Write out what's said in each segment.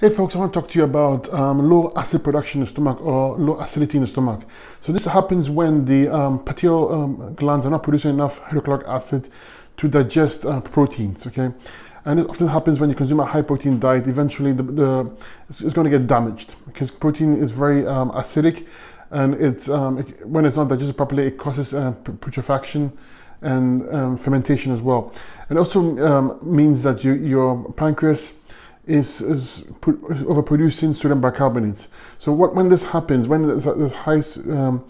Hey folks, I want to talk to you about low acid production in the stomach or low acidity in the stomach. So this happens when the pituitary glands are not producing enough hydrochloric acid to digest proteins, okay? And this often happens when you consume a high protein diet. Eventually it's going to get damaged because protein is very acidic, and when it's not digested properly, it causes putrefaction and fermentation as well. It also means that your pancreas is overproducing sodium bicarbonate. So when this happens, when there's high sodium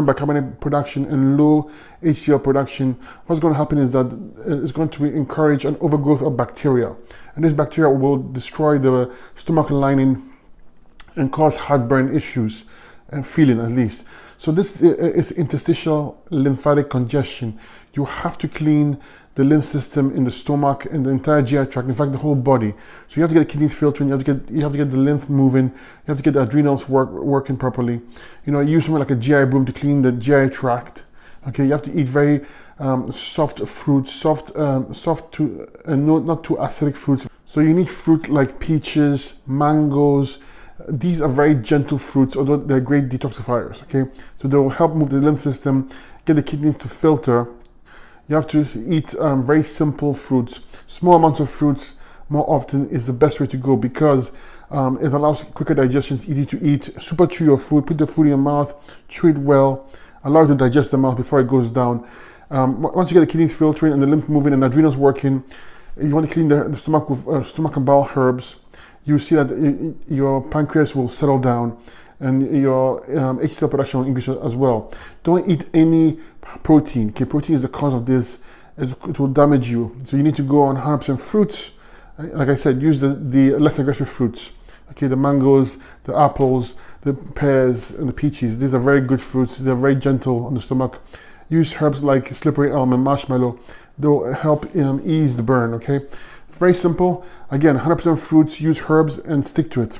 bicarbonate production and low HCl production, what's going to happen is that it's going to encourage an overgrowth of bacteria, and this bacteria will destroy the stomach lining and cause heartburn issues and feeling, at least. So this is interstitial lymphatic congestion. You have to clean the lymph system in the stomach and the entire GI tract, in fact the whole body. So you have to get the kidneys filtering, you have to get the lymph moving, you have to get the adrenals working properly. You know, use something like a GI broom to clean the GI tract. Okay, you have to eat very soft fruits, not too acidic fruits. So you need fruit like peaches, mangoes. These are very gentle fruits, although they're great detoxifiers, okay? So they will help move the lymph system, get the kidneys to filter. You have to eat very simple fruits. Small amounts of fruits more often is the best way to go because it allows quicker digestion, it's easy to eat. Super chew your food, put the food in your mouth, chew it well, allow it to digest the mouth before it goes down. Once you get the kidneys filtering and the lymph moving and adrenals working, you want to clean the stomach with stomach and bowel herbs. You see that your pancreas will settle down and your HCl production will increase as well. Don't eat any protein. Okay, protein is the cause of this. It will damage you. So you need to go on 100% fruits. Like I said, use the less aggressive fruits. Okay, the mangoes, the apples, the pears, and the peaches. These are very good fruits. They're very gentle on the stomach. Use herbs like slippery elm and marshmallow. They'll help ease the burn. Okay, very simple. Again, 100% fruits. Use herbs and stick to it.